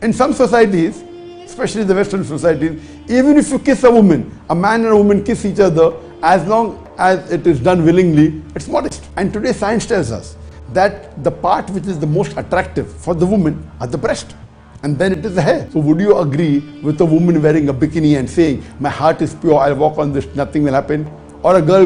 In some societies, especially the Western societies, even if you kiss a woman, a man and a woman kiss each other, as long as it is done willingly, it's modest. And today science tells us that the part which is the most attractive for the woman are the breast, and then it is the hair. So would you agree with a woman wearing a bikini and saying, my heart is pure, I'll walk on this, nothing will happen? Or a girl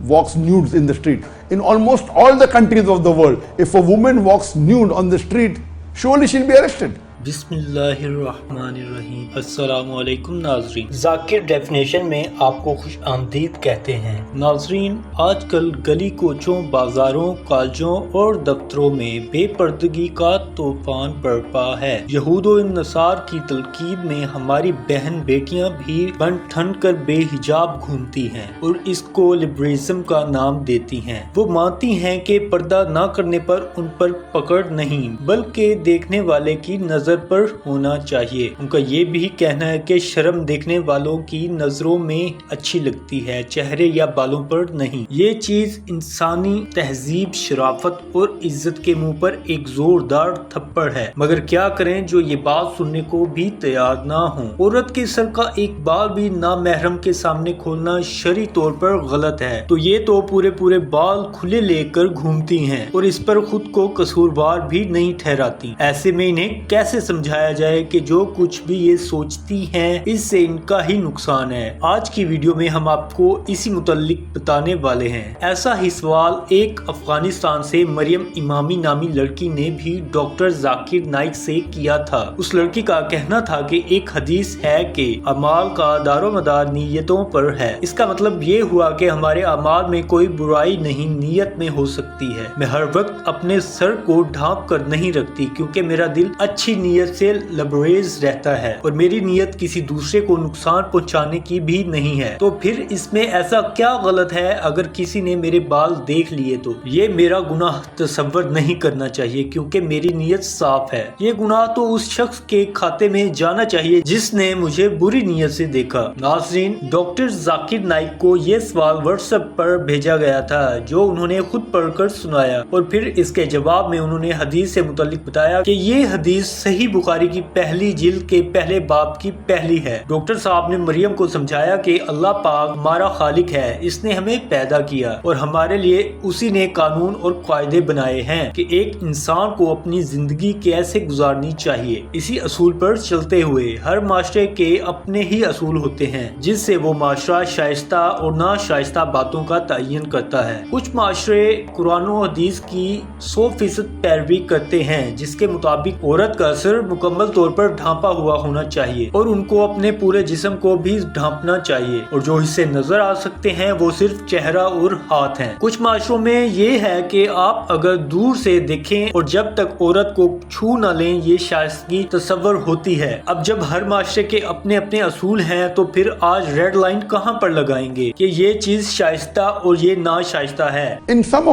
walks nude in the street. In almost all the countries of the world, if a woman walks nude on the street, surely she'll be arrested. बिस्मिल्लाहिर्रहमानिर्रहीम। अस्सलामुअलैकुम नाजरीन, Zakir definition में आपको खुश आमदीद कहते हैं। नाजरीन, आजकल गली कोचों, बाजारों, कॉलेजों और दफ्तरों में बेपर्दगी का तूफान बरपा है। यहूदो नसार की तलकीद में हमारी बहन बेटियां भी बन ठन कर बेहिजाब घूमती हैं और इसको लिबरलिज्म का नाम देती हैं। वो मानती हैं कि पर्दा न करने पर उन पर पकड़ नहीं बल्कि देखने वाले की नजर पर होना चाहिए। उनका ये भी कहना है कि शर्म देखने वालों की नजरों में अच्छी लगती है, चेहरे या बालों पर नहीं। ये चीज इंसानी तहजीब, शराफत और इज्जत के मुंह पर एक जोरदार थप्पड़ है। मगर क्या करें जो ये बात सुनने को भी तैयार ना हो। औरत के सर का एक बाल भी ना महरम के सामने खोलना शरई तौर पर गलत है, तो ये तो पूरे बाल खुले लेकर घूमती हैं और इस पर खुद को कसूरवार भी नहीं ठहराती। ऐसे में इन्हें कैसे समझाया जाए कि जो कुछ भी ये सोचती हैं इससे इनका ही नुकसान है। आज की वीडियो में हम आपको इसी मुतल्लिक बताने वाले हैं। ऐसा ही सवाल एक अफगानिस्तान से मरियम इमामी नामी लड़की ने भी डॉक्टर जाकिर नाइक से किया था। उस लड़की का कहना था कि एक हदीस है कि अमाल का दारोमदार नीयतों पर है। इसका मतलब ये हुआ कि हमारे अमाल में कोई बुराई नहीं, नीयत में हो सकती है। मैं हर वक्त अपने सर को ढांप कर नहीं रखती क्योंकि मेरा दिल अच्छी नीयत से लबरेज रहता है और मेरी नीयत किसी दूसरे को नुकसान पहुंचाने की भी नहीं है। तो फिर इसमें ऐसा क्या गलत है अगर किसी ने मेरे बाल देख लिए तो? ये मेरा गुनाह तसव्वुर नहीं करना चाहिए क्योंकि मेरी नीयत साफ है। ये गुनाह तो उस शख्स के खाते में जाना चाहिए जिसने मुझे बुरी नीयत से देखा। नाज़रीन, डॉक्टर जाकिर नाइक को ये सवाल व्हाट्सएप पर भेजा गया था जो उन्होंने खुद पढ़कर सुनाया और फिर इसके जवाब में उन्होंने हदीस से मुताल्लिक बताया कि ये हदीस सही बुखारी की पहली जिल्द के पहले बाब की पहली है। डॉक्टर साहब ने मरियम को समझाया कि अल्लाह पाक हमारा खालिक है, इसने हमें पैदा किया और हमारे लिए उसी ने कानून और कायदे बनाए हैं कि एक इंसान को अपनी जिंदगी कैसे गुजारनी चाहिए। इसी असूल पर चलते हुए हर माशरे के अपने ही असूल होते हैं जिससे वो माशरा शाइस्ता और ना शाइस्ता बातों का तयन करता है। कुछ माशरे कुरान और हदीस की 100% पैरवी करते हैं जिसके मुताबिक औरत का सर मुकम्मल तौर पर ढांपा हुआ होना चाहिए और उनको अपने पूरे जिस्म को भी ढांपना चाहिए और जो हिस्से नजर आ सकते हैं वो सिर्फ चेहरा और हाथ हैं। कुछ माशरों में ये है कि आप अगर दूर से देखें और जब तक औरत को छू न लें ये शाइस्तगी तस्वर होती है। अब जब हर माशरे के अपने अपने असूल हैं तो फिर आज रेड लाइन कहाँ पर लगाएंगे कि ये चीज शाइस्ता और ये ना शाइस्ता है। In some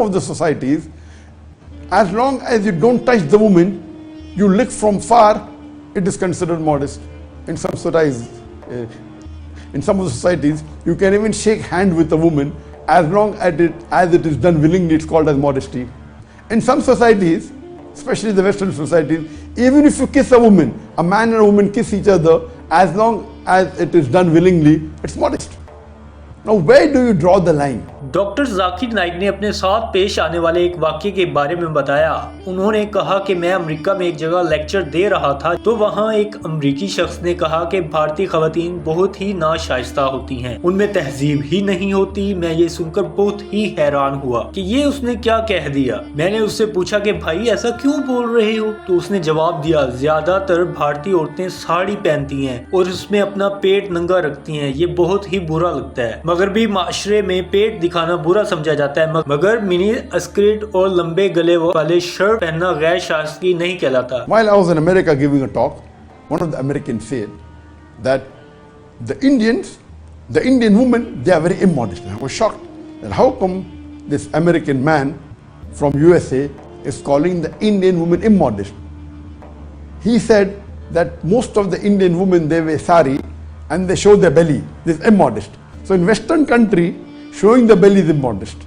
of the societies, as long as you don't touch the woman, you look from far, it is considered modest. In some of the societies, you can even shake hand with a woman as long as it is done willingly, it's called as modesty. In some societies, especially the Western societies, even if you kiss a woman, a man and a woman kiss each other, as long as it is done willingly, it's modest. Now, where do you draw the line? Doctor Zakir Naik ने अपने साथ पेश आने वाले एक वाक़ये के बारे में बताया। उन्होंने कहा कि मैं अमेरिका में एक जगह लेक्चर दे रहा था तो वहाँ एक अमेरिकी शख्स ने कहा कि भारतीय ख़वातीन बहुत ही नाशाइस्ता होती हैं, उनमें तहजीब ही नहीं होती। मैं ये सुनकर बहुत ही हैरान हुआ कि ये उसने क्या कह दिया। मैंने उससे पूछा कि भाई ऐसा क्यों बोल रहे हो? तो उसने जवाब दिया, ज्यादातर भारतीय औरतें साड़ी पहनती हैं और उसमें अपना पेट नंगा रखती हैं, ये बहुत ही बुरा लगता है। मगर भी माशरे में पेट दिखाना बुरा समझा जाता है, मगर मिनी स्कर्ट और लंबे गले वाले शर्ट पहनना गैर शाइस्तगी नहीं कहलाता। While I was in America giving a talk, one of the Americans said that the Indian women, they are very immodest. And I was shocked that how come this American man from USA is calling the Indian women immodest. He said that most of the Indian women, they wear sari and they show their belly. This is immodest. So in Western country, showing the belly is immodest.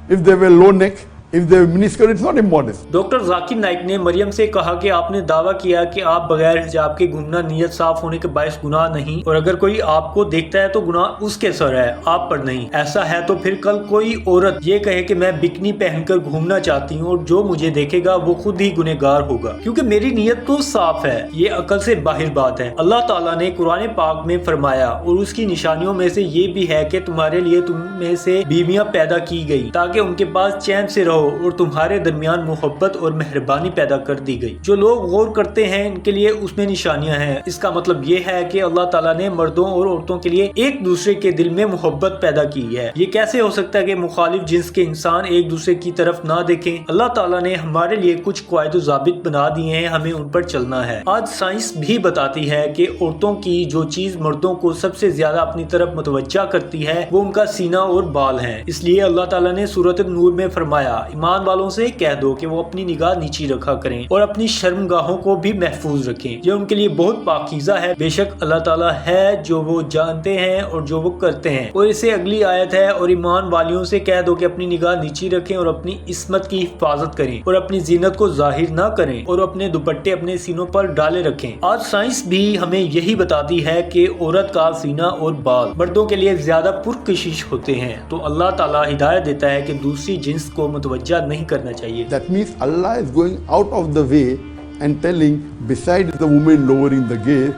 If they wear low neck, If they have miniskirt, it's not immodest. Doctor Zakir Naik ने मरियम से कहा कि आपने दावा किया कि आप बगैर हिजाब के घूमना नियत साफ होने के बायस गुनाह नहीं, और अगर कोई आपको देखता है तो गुनाह उसके सर है, आप पर नहीं। ऐसा है तो फिर कल कोई औरत ये कहे कि मैं बिकनी पहनकर घूमना चाहती हूँ और जो मुझे देखेगा वो खुद ही गुनहगार होगा, क्योंकि मेरी नियत तो साफ है। ये अकल से बाहर बात है। अल्लाह ताला ने कुरान पाक में फरमाया, और उसकी निशानियों में से ये भी है कि तुम्हारे लिए तुम में से बीवियां पैदा की गई ताकि उनके पास चैन से रहो, और तुम्हारे दरमियान मोहब्बत और मेहरबानी पैदा कर दी गई। जो लोग गौर करते हैं इनके लिए उसमें निशानियां हैं। इसका मतलब ये है कि अल्लाह ताला ने मर्दों और औरतों के लिए एक दूसरे के दिल में मोहब्बत पैदा की है। ये कैसे हो सकता है कि मुखालिफ जिन्स के इंसान एक दूसरे की तरफ ना देखें? अल्लाह ताला ने हमारे लिए कुछ कायदे व ज़ाबित बना दिए हैं, हमें उन पर चलना है। आज साइंस भी बताती है कि औरतों की जो चीज मर्दों को सबसे ज्यादा अपनी तरफ मुतवज्जा करती है वो उनका सीना और बाल हैं। इसलिए अल्लाह ताला ने सूरत नूर में फरमाया, ईमान वालों से कह दो कि वो अपनी निगाह नीची रखा करें और अपनी शर्मगाहों को भी महफूज रखें, ये उनके लिए बहुत पाकीज़ा है। बेशक अल्लाह ताला है जो वो जानते हैं और जो वो करते हैं। और इससे अगली आयत है, और ईमान वालियों से कह दो कि अपनी निगाह नीची रखें और अपनी इस्मत की हिफाजत करें और अपनी जीनत को जाहिर ना करें और अपने दुपट्टे अपने सीनों पर डाले रखें। आज साइंस भी हमें यही बताती है कि औरत का सीना और बाल मर्दों के लिए ज्यादा पुरकशिश होते हैं। तो अल्लाह ताला हिदायत देता है कि दूसरी जिन्स को मुतवज्जा नहीं करना चाहिए। That means Allah is going out of the way and telling, besides the women lowering the gaze,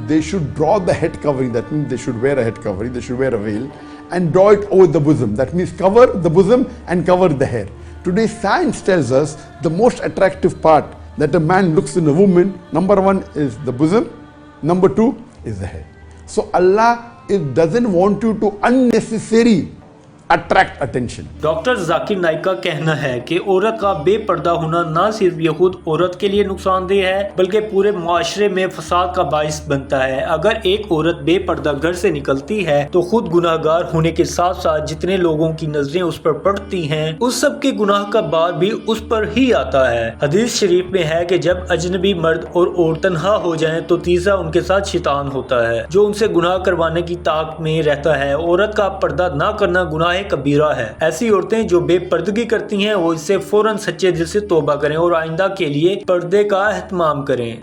they should draw the head covering. That means they should wear a head covering, they should wear a veil and draw it over the bosom. That means cover the bosom and cover the hair. Today science tells us the most attractive part that a man looks in a woman, number one is the bosom, number two is the hair. So Allah doesn't want you to unnecessarily attract attention. Doctor Zakir Naik का कहना है कि औरत का बेपर्दा होना न सिर्फ ये खुद औरत के लिए नुकसानदेह है बल्कि पूरे माशरे में फसाद का बाइस बनता है। अगर एक औरत बेपर्दा घर से निकलती है तो खुद गुनाहगार होने के साथ साथ जितने लोगों की नजरें उस पर पड़ती हैं उस सब के गुनाह का बार भी उस पर ही आता है। हदीस शरीफ में है कि जब अजनबी मर्द और औरत तन्हा हो जाएं तो तीसरा उनके साथ शैतान होता है जो उनसे गुनाह करवाने की ताक में रहता है। औरत का पर्दा न करना गुनाह कबीरा है। ऐसी औरतें जो बेपर्दगी करती हैं वो इससे फौरन सच्चे दिल से तौबा करें और आइंदा के लिए पर्दे का एहतमाम करें।